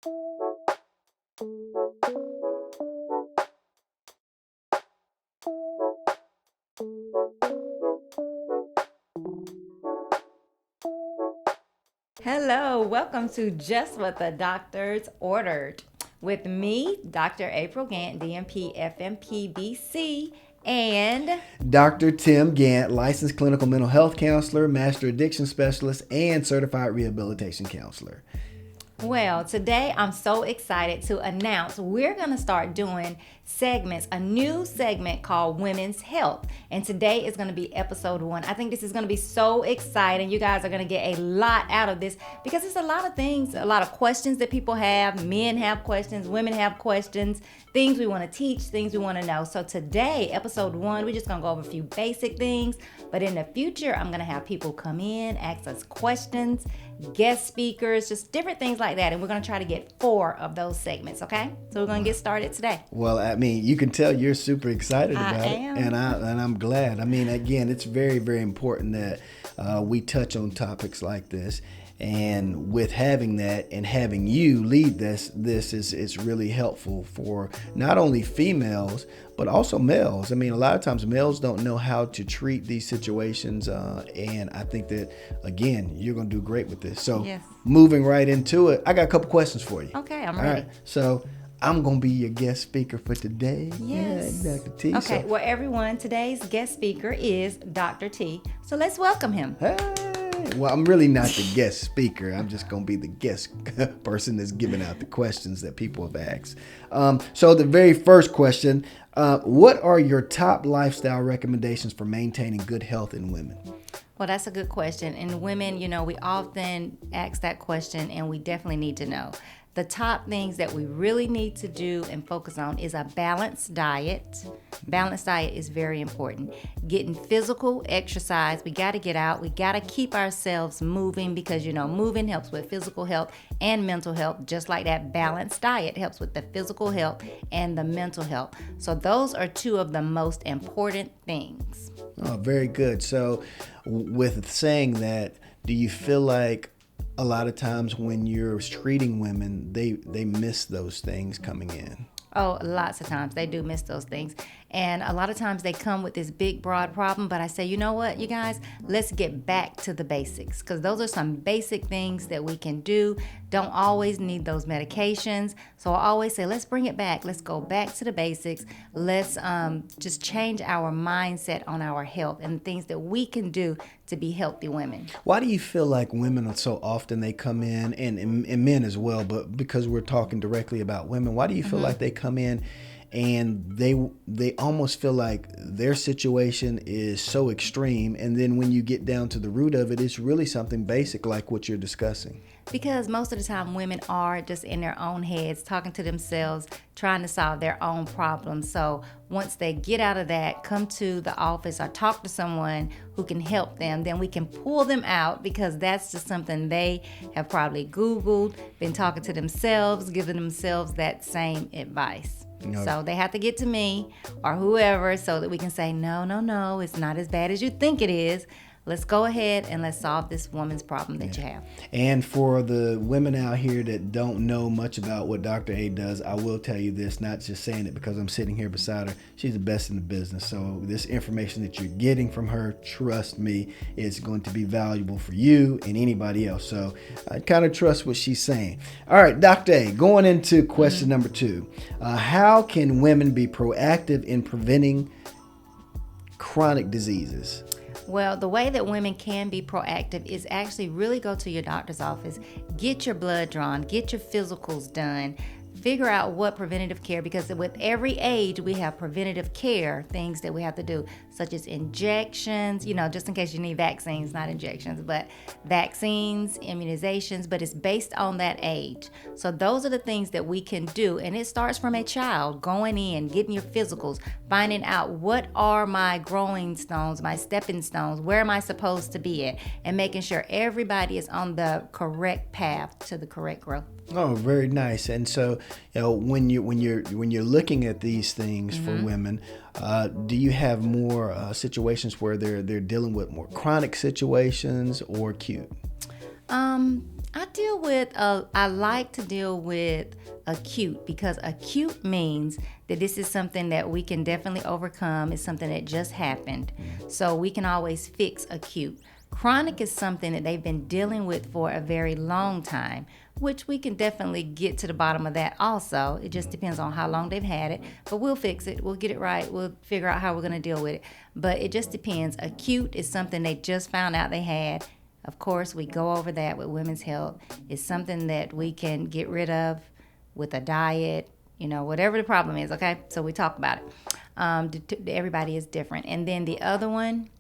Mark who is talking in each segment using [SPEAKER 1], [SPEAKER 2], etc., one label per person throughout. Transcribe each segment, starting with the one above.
[SPEAKER 1] Hello, welcome to Just What the Doctors Ordered with me, Dr. April Gant, DMP, FMP, BC, and
[SPEAKER 2] Dr. Tim Gant, licensed clinical mental health counselor, master addiction specialist, and certified rehabilitation counselor.
[SPEAKER 1] well, today I'm so excited to announce we're going to start doing segments, a new segment called Women's Health. And today is going to be episode 1. I think this is going to be so exciting. You guys are going to get a lot out of this because it's a lot of things, a lot of questions that people have. Men have questions, women have questions, things we want to teach, things we want to know. So today, episode 1, we're just going to go over a few basic things. But in the future, I'm going to have people come in, ask us questions, guest speakers, just different things like that. And we're going to try to get 4 of those segments, okay? So we're going to get started today.
[SPEAKER 2] Well, I mean, you can tell you're super excited
[SPEAKER 1] I
[SPEAKER 2] about
[SPEAKER 1] am.
[SPEAKER 2] it, and I'm glad. I mean, again, it's very, very important that we touch on topics like this. And with having that and having you lead this is really helpful for not only females, but also males. I mean, a lot of times males don't know how to treat these situations. And I think that, again, you're going to do great with this. So
[SPEAKER 1] Yes.
[SPEAKER 2] moving right into it, I got a couple questions for you.
[SPEAKER 1] Okay, I'm
[SPEAKER 2] All
[SPEAKER 1] ready.
[SPEAKER 2] right. So I'm going to be your guest speaker for today.
[SPEAKER 1] Yes.
[SPEAKER 2] Yeah, Dr. T.
[SPEAKER 1] Okay,
[SPEAKER 2] So,
[SPEAKER 1] well, everyone, today's guest speaker is Dr. T. So let's welcome him.
[SPEAKER 2] hey. Well, I'm really not the guest speaker. I'm just going to be the guest person that's giving out the questions that people have asked. So the very first question, what are your top lifestyle recommendations for maintaining good health in women?
[SPEAKER 1] Well, that's a good question. And women, we often ask that question, and we definitely need to know. The top things that we really need to do and focus on is a balanced diet. Balanced diet is very important. Getting physical exercise. We got to get out. We got to keep ourselves moving because, moving helps with physical health and mental health, just like that balanced diet helps with the physical health and the mental health. So those are 2 of the most important things.
[SPEAKER 2] Oh, very good. So with saying that, do you feel like a lot of times when you're treating women, they miss those things coming in?
[SPEAKER 1] Oh, lots of times they do miss those things. And a lot of times they come with this big, broad problem. But I say, you know what, you guys, let's get back to the basics because those are some basic things that we can do. Don't always need those medications. So I always say, let's bring it back. Let's go back to the basics. Let's just change our mindset on our health and things that we can do to be healthy women.
[SPEAKER 2] Why do you feel like women are so often they come in, and men as well, but because we're talking directly about women, why do you feel like they come in and they almost feel like their situation is so extreme, and then when you get down to the root of it, it's really something basic like what you're discussing?
[SPEAKER 1] Because most of the time women are just in their own heads, talking to themselves, trying to solve their own problems. So once they get out of that, come to the office or talk to someone who can help them, then we can pull them out because that's just something they have probably Googled, been talking to themselves, giving themselves that same advice.
[SPEAKER 2] No.
[SPEAKER 1] So they have to get to me or whoever so that we can say, no, it's not as bad as you think it is. Let's go ahead and let's solve this woman's problem that you have.
[SPEAKER 2] And for the women out here that don't know much about what Dr. A does, I will tell you this, not just saying it because I'm sitting here beside her. She's the best in the business. So this information that you're getting from her, trust me, is going to be valuable for you and anybody else. So I kind of trust what she's saying. All right, Dr. A, going into question number 2. How can women be proactive in preventing chronic diseases?
[SPEAKER 1] Well, the way that women can be proactive is actually really go to your doctor's office, get your blood drawn, get your physicals done, figure out what preventative care, because with every age we have preventative care things that we have to do, such as injections, just in case you need vaccines, not injections, but vaccines, immunizations, but it's based on that age. So those are the things that we can do, and it starts from a child going in, getting your physicals, finding out what are my growing stones, my stepping stones, where am I supposed to be at, and making sure everybody is on the correct path to the correct growth.
[SPEAKER 2] Oh, very nice. And so, when you're looking at these things for women, do you have more situations where they're dealing with more chronic situations or acute?
[SPEAKER 1] I like to deal with acute, because acute means that this is something that we can definitely overcome. It's something that just happened. So we can always fix acute. Chronic is something that they've been dealing with for a very long time, which we can definitely get to the bottom of that also. It just depends on how long they've had it, but we'll fix it. We'll get it right. We'll figure out how we're going to deal with it. But it just depends. Acute is something they just found out they had. Of course, we go over that with women's health. It's something that we can get rid of with a diet, whatever the problem is, okay? So we talk about it. Everybody is different. And then the other one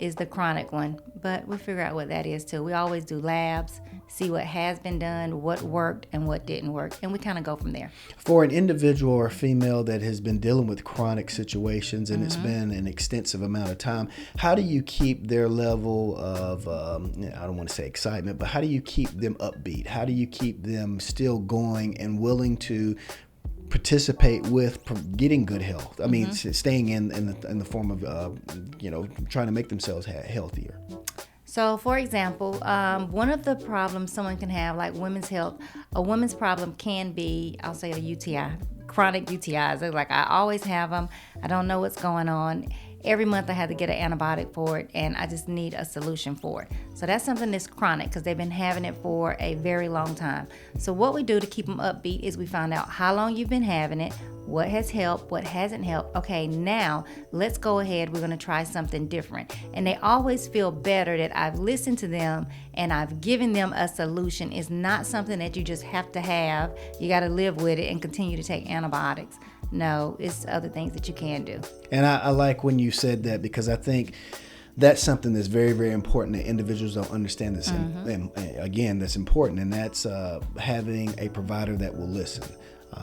[SPEAKER 1] is the chronic one, but we'll figure out what that is too. We always do labs, see what has been done, what worked and what didn't work, and we kind of go from there.
[SPEAKER 2] For an individual or female that has been dealing with chronic situations and it's been an extensive amount of time, how do you keep their level of, I don't want to say excitement, but how do you keep them upbeat? How do you keep them still going and willing to participate with getting good health? I mean, staying in the form of, trying to make themselves healthier.
[SPEAKER 1] So, for example, one of the problems someone can have, like women's health, a woman's problem can be, I'll say, a UTI, chronic UTIs. They're like, I always have them. I don't know what's going on. Every month I have to get an antibiotic for it, and I just need a solution for it. So that's something that's chronic because they've been having it for a very long time. So what we do to keep them upbeat is we find out how long you've been having it, what has helped, what hasn't helped. Okay, now let's go ahead. We're going to try something different. And they always feel better that I've listened to them and I've given them a solution. It's not something that you just have to have. You got to live with it and continue to take antibiotics. No, it's other things that you can do.
[SPEAKER 2] And I like when you said that, because I think that's something that's very, very important that individuals don't understand this. And again, that's important. And that's having a provider that will listen.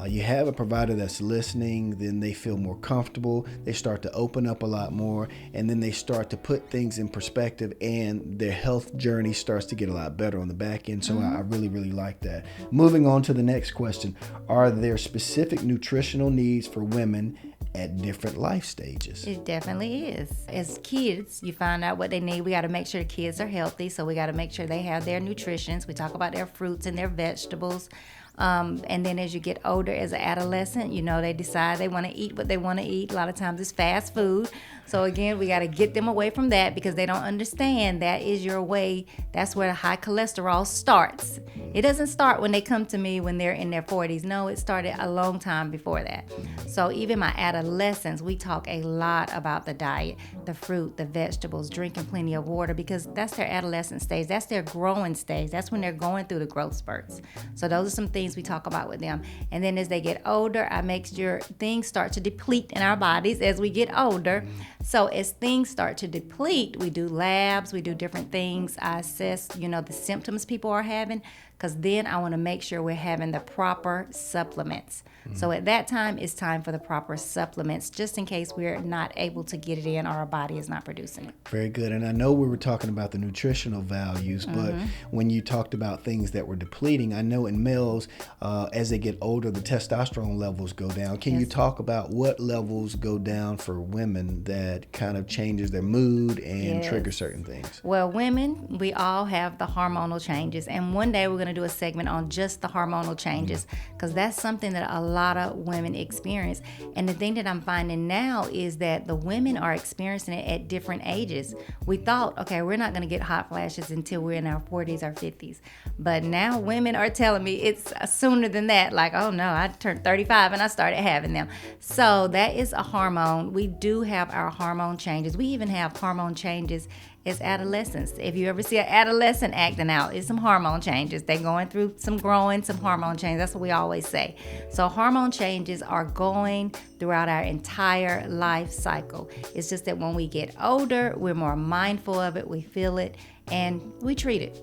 [SPEAKER 2] You have a provider that's listening, then they feel more comfortable. They start to open up a lot more, and then they start to put things in perspective, and their health journey starts to get a lot better on the back end. So I really, really like that. Moving on to the next question. Are there specific nutritional needs for women at different life stages?
[SPEAKER 1] It definitely is. As kids, you find out what they need. We got to make sure the kids are healthy, so we got to make sure they have their nutritions. We talk about their fruits and their vegetables. And then as you get older, as an adolescent, they decide they want to eat what they want to eat. A lot of times it's fast food. So again, we got to get them away from that, because they don't understand that is your way. That's where the high cholesterol starts. It doesn't start when they come to me when they're in their 40s. No, it started a long time before that. So even my adolescents, we talk a lot about the diet, the fruit, the vegetables, drinking plenty of water, because that's their adolescent stage. That's their growing stage. That's when they're going through the growth spurts. So those are some things we talk about with them. And then as they get older, I make sure things start to deplete in our bodies as we get older. So as things start to deplete, we do labs, we do different things. I assess, the symptoms people are having, because then I want to make sure we're having the proper supplements. So at that time, it's time for the proper supplements, just in case we're not able to get it in or our body is not producing it.
[SPEAKER 2] Very good. And I know we were talking about the nutritional values, but when you talked about things that were depleting, I know in males, as they get older, the testosterone levels go down. Can you talk about what levels go down for women that kind of changes their mood and trigger certain things?
[SPEAKER 1] Well, women, we all have the hormonal changes. And one day we're going to do a segment on just the hormonal changes, because that's something that a lot of women experience. And the thing that I'm finding now is that the women are experiencing it at different ages. We thought, okay, we're not going to get hot flashes until we're in our 40s or 50s. But now women are telling me it's sooner than that. Like, oh no, I turned 35 and I started having them. So that is a hormone. We do have our hormone changes. We even have hormone changes as adolescents. If you ever see an adolescent acting out, it's some hormone changes. They're going through some growing, some hormone changes. That's what we always say. So hormone changes are going throughout our entire life cycle. It's just that when we get older, we're more mindful of it, we feel it, and we treat it.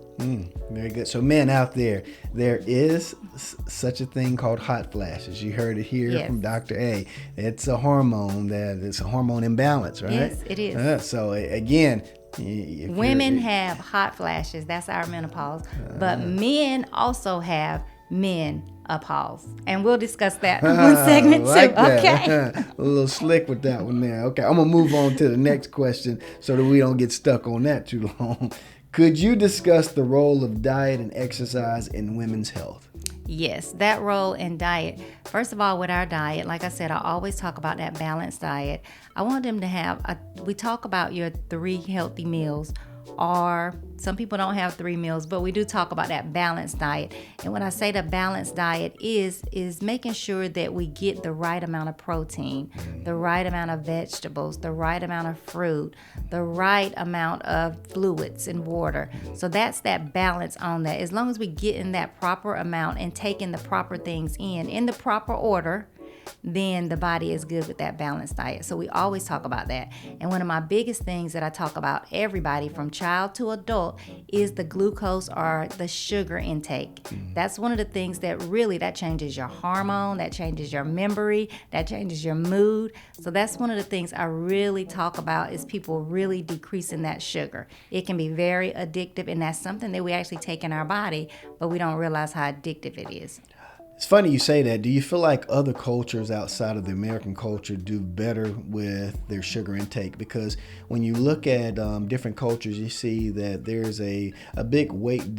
[SPEAKER 2] Very good. So men out there is such a thing called hot flashes. You heard it here from Dr. A. It's a hormone it's a hormone imbalance, right?
[SPEAKER 1] Yes, it is.
[SPEAKER 2] So again,
[SPEAKER 1] women have hot flashes. That's our menopause. But men also have menopause. And we'll discuss that in one segment too. Okay.
[SPEAKER 2] A little slick with that one there. Okay, I'm going to move on to the next question so that we don't get stuck on that too long. Could you discuss the role of diet and exercise in women's health?
[SPEAKER 1] Yes, that role in diet. First of all, with our diet, like I said, I always talk about that balanced diet. I want them to have, we talk about your 3 healthy meals, or some people don't have 3 meals, but we do talk about that balanced diet. And when I say the balanced diet is making sure that we get the right amount of protein, the right amount of vegetables, the right amount of fruit, the right amount of fluids and water. So that's that balance on that. As long as we get in that proper amount and taking the proper things in the proper order, then the body is good with that balanced diet. So we always talk about that. And one of my biggest things that I talk about everybody from child to adult is the glucose or the sugar intake. That's one of the things that really, that changes your hormone, that changes your memory, that changes your mood. So that's one of the things I really talk about is people really decreasing that sugar. It can be very addictive, and that's something that we actually take in our body, but we don't realize how addictive it is.
[SPEAKER 2] It's funny you say that. Do you feel like other cultures outside of the American culture do better with their sugar intake? Because when you look at different cultures, you see that there's a big weight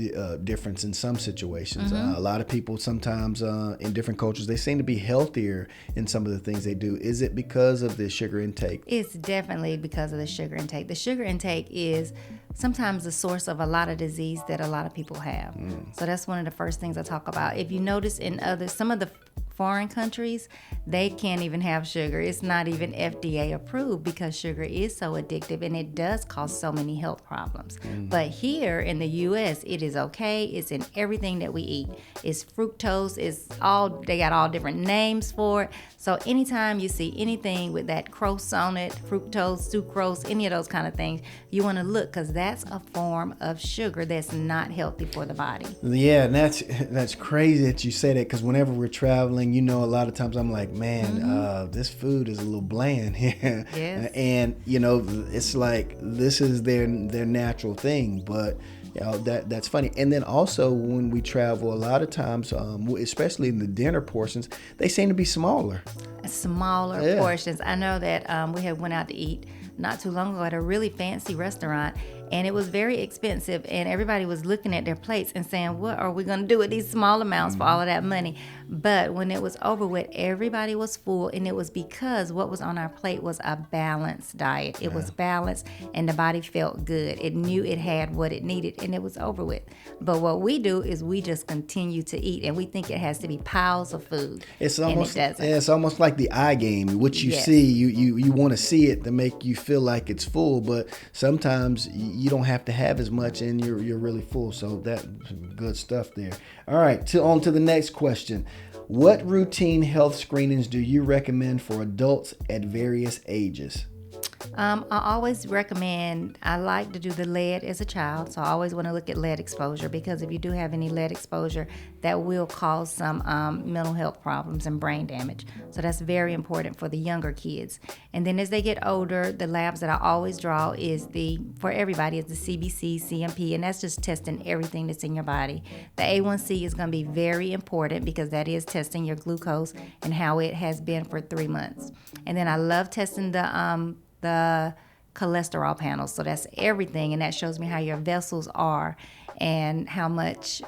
[SPEAKER 2] difference in some situations. A lot of people sometimes in different cultures, they seem to be healthier in some of the things they do. Is it because of the sugar intake?
[SPEAKER 1] It's definitely because of the sugar intake. The sugar intake is sometimes the source of a lot of disease that a lot of people have. So that's one of the first things I talk about. If you notice in some of the foreign countries, they can't even have sugar. It's not even FDA approved because sugar is so addictive and it does cause so many health problems. But here in the US, it is okay. It's in everything that we eat. It's fructose. They got all different names for it. So anytime you see anything with that crose on it, fructose, sucrose, any of those kind of things, you want to look, because that's a form of sugar that's not healthy for the body.
[SPEAKER 2] Yeah, and that's crazy that you say that, because whenever we're traveling, a lot of times I'm like, man, this food is a little bland here.
[SPEAKER 1] Yes.
[SPEAKER 2] And, it's like this is their natural thing, but that's funny. And then also when we travel, a lot of times, especially in the dinner portions, they seem to be smaller.
[SPEAKER 1] Smaller portions. I know that we had went out to eat not too long ago at a really fancy restaurant, and it was very expensive, and everybody was looking at their plates and saying, what are we going to do with these small amounts for all of that money? But when it was over with, everybody was full, and it was because what was on our plate was a balanced diet. It was balanced, and the body felt good. It knew it had what it needed, and it was over with. But what we do is we just continue to eat, and we think it has to be piles of food.
[SPEAKER 2] It's almost,
[SPEAKER 1] and it doesn't.
[SPEAKER 2] It's almost like the eye game. What you see, you want to see it to make you feel like it's full, but sometimes you don't have to have as much and you're really full. So that's good stuff there. All right, on to the next question. What routine health screenings do you recommend for adults at various ages?
[SPEAKER 1] I always recommend, I like to do the lead as a child, so I always want to look at lead exposure, because if you do have any lead exposure, that will cause some mental health problems and brain damage. So that's very important for the younger kids. And then as they get older, the labs that I always draw for everybody is the CBC, CMP, and that's just testing everything that's in your body. The A1C is going to be very important because that is testing your glucose and how it has been for 3 months. And then I love testing the cholesterol panel. So that's everything, and that shows me how your vessels are and how much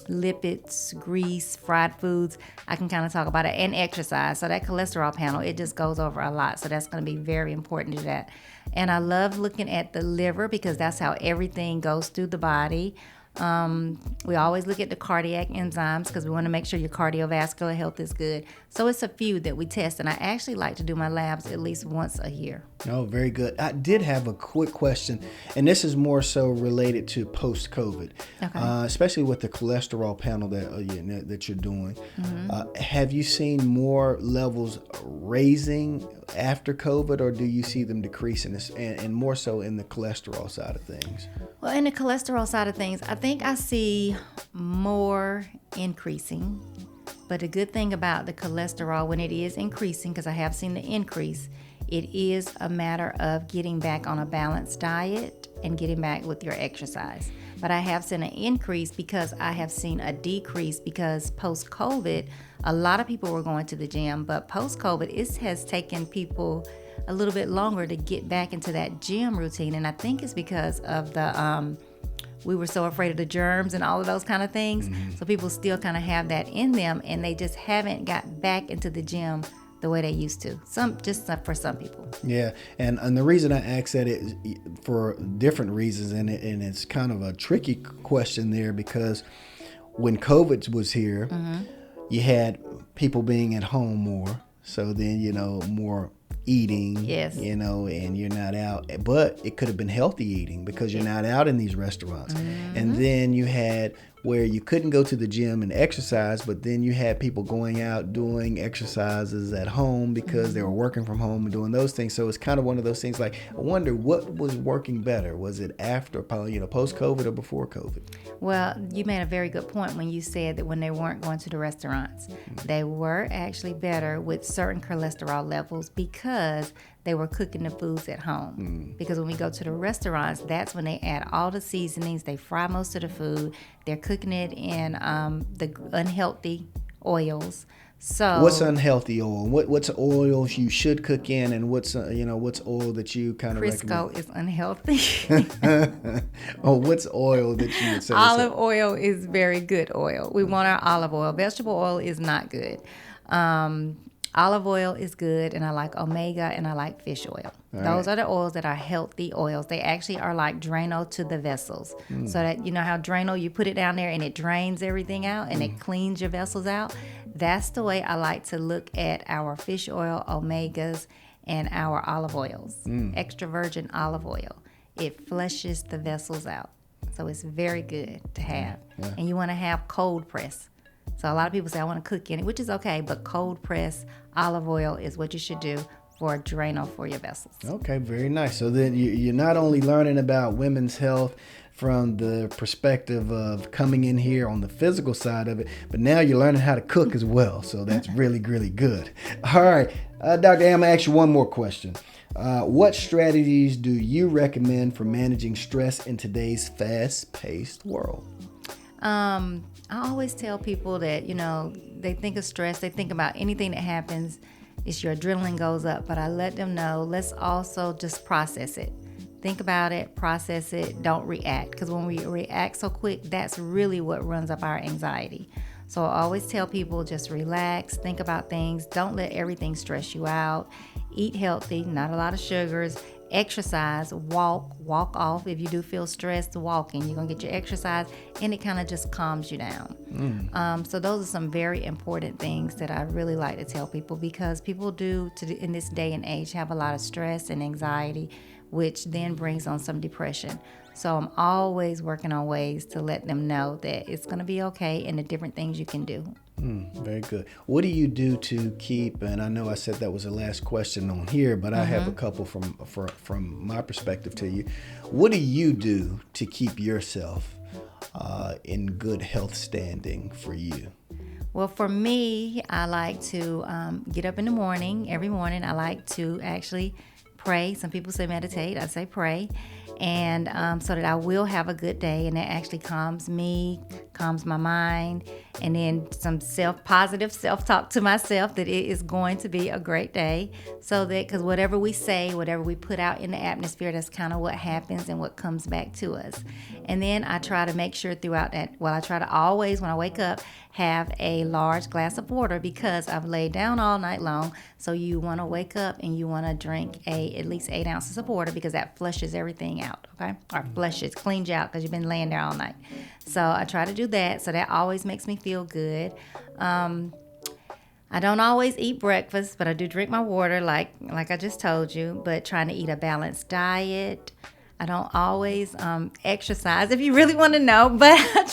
[SPEAKER 1] lipids, grease, fried foods. I can kind of talk about it, and exercise. So that cholesterol panel, it just goes over a lot. So that's going to be very important to that. And I love looking at the liver because that's how everything goes through the body. We always look at the cardiac enzymes because we want to make sure your cardiovascular health is good. So it's a few that we test, and I actually like to do my labs at least once a year.
[SPEAKER 2] Oh, very good. I did have a quick question, and this is more so related to post-COVID, especially with the cholesterol panel that you're doing. Have you seen more levels raising after COVID, or do you see them decreasing, and more so in the cholesterol side of things?
[SPEAKER 1] Well, in the cholesterol side of things, I think I see more increasing. But the good thing about the cholesterol, when it is increasing, because I have seen the increase, it is a matter of getting back on a balanced diet and getting back with your exercise. But I have seen an increase because I have seen a decrease because post-COVID, a lot of people were going to the gym, but post-COVID, it has taken people a little bit longer to get back into that gym routine. And I think it's because of the we were so afraid of the germs and all of those kind of things. So people still kind of have that in them, and they just haven't got back into the gym the way they used to. For some people.
[SPEAKER 2] Yeah, and the reason I ask that is for different reasons, and it's kind of a tricky question there, because when COVID was here, you had people being at home more, so then more eating,
[SPEAKER 1] yes,
[SPEAKER 2] and you're not out, but it could have been healthy eating because you're not out in these restaurants. And then you had where you couldn't go to the gym and exercise, but then you had people going out doing exercises at home because they were working from home and doing those things. So it's kind of one of those things, like, I wonder what was working better. Was it after, post-COVID or before COVID?
[SPEAKER 1] Well, you made a very good point when you said that when they weren't going to the restaurants, they were actually better with certain cholesterol levels because they were cooking the foods at home. Because when we go to the restaurants, that's when they add all the seasonings, they fry most of the food, they're cooking it in the unhealthy oils. So
[SPEAKER 2] what's unhealthy oil? What's oils you should cook in, and what's oil that you kind of
[SPEAKER 1] Crisco
[SPEAKER 2] recommend?
[SPEAKER 1] is unhealthy.
[SPEAKER 2] Oh, what's oil that you would say?
[SPEAKER 1] Olive oil is very good oil. We want our olive oil. Vegetable oil is not good. Olive oil is good, and I like omega, and I like fish oil. Those are the oils that are healthy oils. They actually are like Drano to the vessels. So that, you know how Drano, you put it down there and it drains everything out and it cleans your vessels out? That's the way I like to look at our fish oil, omegas, and our olive oils. Extra virgin olive oil. It flushes the vessels out. So it's very good to have. And you want to have cold press. So a lot of people say, I want to cook in it, which is okay, but cold press olive oil is what you should do for a Drano for your vessels.
[SPEAKER 2] Okay, very nice. So then you're not only learning about women's health from the perspective of coming in here on the physical side of it, but now you're learning how to cook as well. So that's really, really good. All right, Dr. A, I'm going to ask you one more question. What strategies do you recommend for managing stress in today's fast-paced world?
[SPEAKER 1] I always tell people that, they think of stress, they think about anything that happens, it's your adrenaline goes up, but I let them know, let's also just process it. Think about it, process it, don't react. Because when we react so quick, that's really what runs up our anxiety. So I always tell people, just relax, think about things, don't let everything stress you out, eat healthy, not a lot of sugars, exercise, walk off. If you do feel stressed, walking, you're going to get your exercise, and it kind of just calms you down. So those are some very important things that I really like to tell people, because people do, in this day and age, have a lot of stress and anxiety, which then brings on some depression. So I'm always working on ways to let them know that it's going to be okay and the different things you can do.
[SPEAKER 2] Very good. What do you do to keep, and I know I said that was the last question on here, but I have a couple from my perspective to you. What do you do to keep yourself in good health standing for you?
[SPEAKER 1] Well, for me, I like to get up in the morning. Every morning, I like to actually pray. Some people say meditate. I say pray. And so that I will have a good day, and that actually calms me, calms my mind, and then some positive self-talk to myself that it is going to be a great day. So that, because whatever we say, whatever we put out in the atmosphere, that's kind of what happens and what comes back to us. And then I try to make sure throughout that, I try to always, when I wake up, have a large glass of water, because I've laid down all night long. So you want to wake up and you want to drink at least 8 ounces of water, because that flushes everything out, okay? Or cleans you out because you've been laying there all night. So I try to do that. So that always makes me feel good. I don't always eat breakfast, but I do drink my water like I just told you, but trying to eat a balanced diet. I don't always exercise, if you really want to know, but I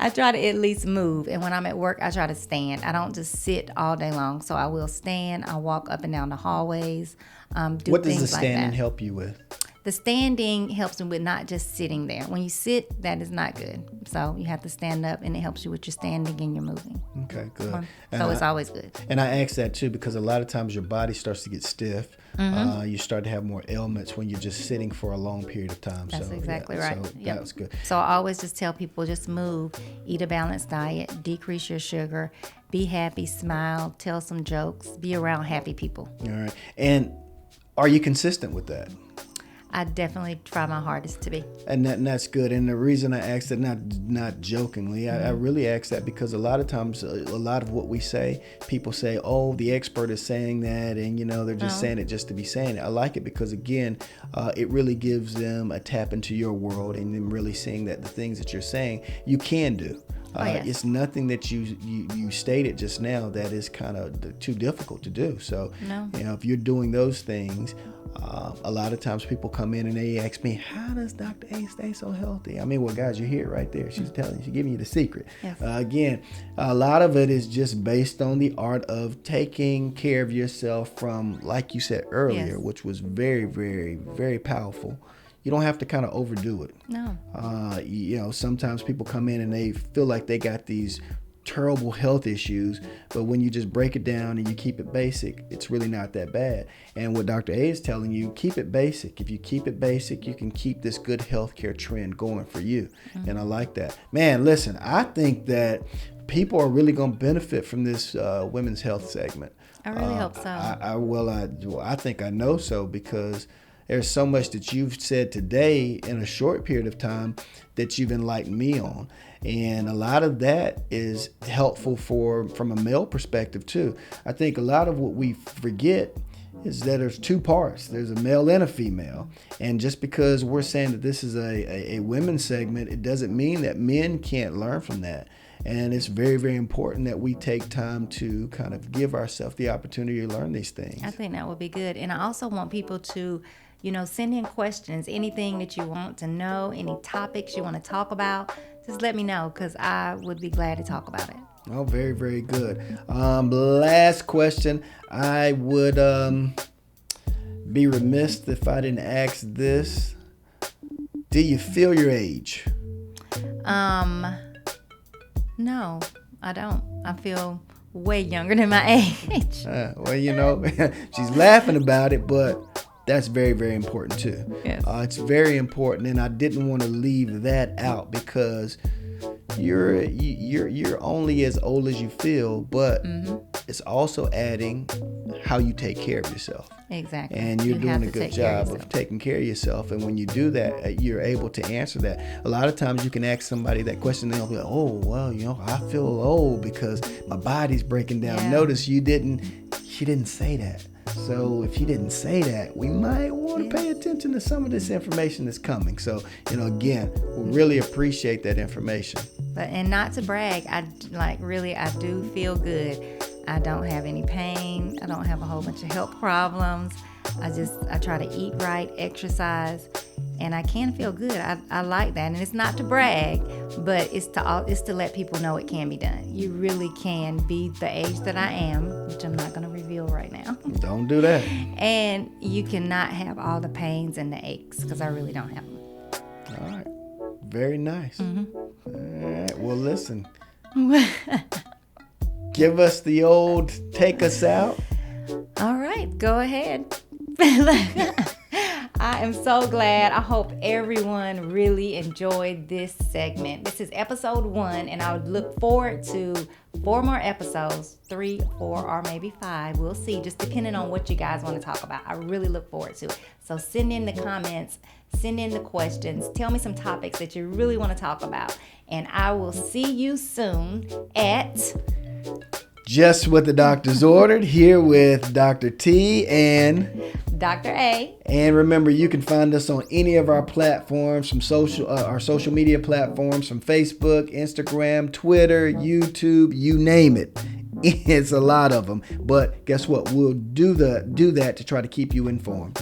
[SPEAKER 1] try to at least move. And when I'm at work, I try to stand. I don't just sit all day long. So I will stand. I walk up and down the hallways.
[SPEAKER 2] What does the standing help you with?
[SPEAKER 1] The standing helps with not just sitting there. When you sit, that is not good. So you have to stand up, and it helps you with your standing and your moving.
[SPEAKER 2] Okay, good.
[SPEAKER 1] So it's always good.
[SPEAKER 2] And I ask that too because a lot of times your body starts to get stiff. You start to have more ailments when you're just sitting for a long period of time.
[SPEAKER 1] That's exactly right.
[SPEAKER 2] So that's good.
[SPEAKER 1] So I always just tell people, just move, eat a balanced diet, decrease your sugar, be happy, smile, tell some jokes, be around happy people.
[SPEAKER 2] All right. And are you consistent with that?
[SPEAKER 1] I definitely try my hardest to be.
[SPEAKER 2] And that's good. And the reason I asked that, not jokingly, I really ask that because a lot of times, a lot of what we say, people say, oh, the expert is saying that, and they're just saying it just to be saying it. I like it because, again, it really gives them a tap into your world and them really seeing that the things that you're saying you can do.
[SPEAKER 1] Yes.
[SPEAKER 2] It's nothing that you stated just now that is kind of too difficult to do. So, if you're doing those things, a lot of times people come in and they ask me, how does Dr. A stay so healthy? I mean, well, guys, you hear it right there. She's telling you, she's giving you the secret.
[SPEAKER 1] Yes.
[SPEAKER 2] Again, a lot of it is just based on the art of taking care of yourself from, like you said earlier, which was very, very, very powerful. You don't have to kind of overdo it.
[SPEAKER 1] No.
[SPEAKER 2] Sometimes people come in and they feel like they got these terrible health issues, but when you just break it down and you keep it basic, it's really not that bad. And what Dr. A is telling you, keep it basic. If you keep it basic, you can keep this good healthcare trend going for you. And I like that. Man, listen, I think that people are really going to benefit from this women's health segment.
[SPEAKER 1] I really hope so.
[SPEAKER 2] I think I know so because there's so much that you've said today in a short period of time that you've enlightened me on. And a lot of that is helpful from a male perspective too. I think a lot of what we forget is that there's two parts. There's a male and a female. And just because we're saying that this is a women's segment, it doesn't mean that men can't learn from that. And it's very, very important that we take time to kind of give ourselves the opportunity to learn these things.
[SPEAKER 1] I think that would be good. And I also want people to send in questions, anything that you want to know, any topics you want to talk about, just let me know because I would be glad to talk about it.
[SPEAKER 2] Oh, very, very good. Last question. I would be remiss if I didn't ask this. Do you feel your age?
[SPEAKER 1] No, I don't. I feel way younger than my age.
[SPEAKER 2] She's laughing about it, but that's very, very important too.
[SPEAKER 1] Yes.
[SPEAKER 2] It's very important, and I didn't want to leave that out because you're only as old as you feel, but it's also adding how you take care of yourself.
[SPEAKER 1] Exactly.
[SPEAKER 2] And you're doing a good job of taking care of yourself. And when you do that, you're able to answer that. A lot of times you can ask somebody that question, they'll be like, oh, well, I feel old because my body's breaking down.
[SPEAKER 1] Yeah.
[SPEAKER 2] Notice she didn't say that. So if she didn't say that, we might want to pay attention to some of this information that's coming. So, again, we really appreciate that information.
[SPEAKER 1] And not to brag, I do feel good. I don't have any pain. I don't have a whole bunch of health problems. I try to eat right, exercise, and I can feel good. I like that. And it's not to brag, but it's to let people know it can be done. You really can be the age that I am, which I'm not going to reveal right now.
[SPEAKER 2] Don't do that.
[SPEAKER 1] And you cannot have all the pains and the aches because I really don't have them.
[SPEAKER 2] All right. Very nice. All right. Well, listen. Give us the old take us out.
[SPEAKER 1] All right, go ahead. I am so glad. I hope everyone really enjoyed this segment. This is episode 1, and I would look forward to 4 more episodes, 3, 4, or maybe 5. We'll see, just depending on what you guys want to talk about. I really look forward to it. So send in the comments, send in the questions, tell me some topics that you really want to talk about, and I will see you soon at
[SPEAKER 2] Just What the Doctors Ordered, here with Dr. T and
[SPEAKER 1] Dr. A.
[SPEAKER 2] And remember, you can find us on any of our platforms, from our social media platforms, from Facebook, Instagram, Twitter, YouTube, you name it. It's a lot of them. But guess what? We'll do that to try to keep you informed.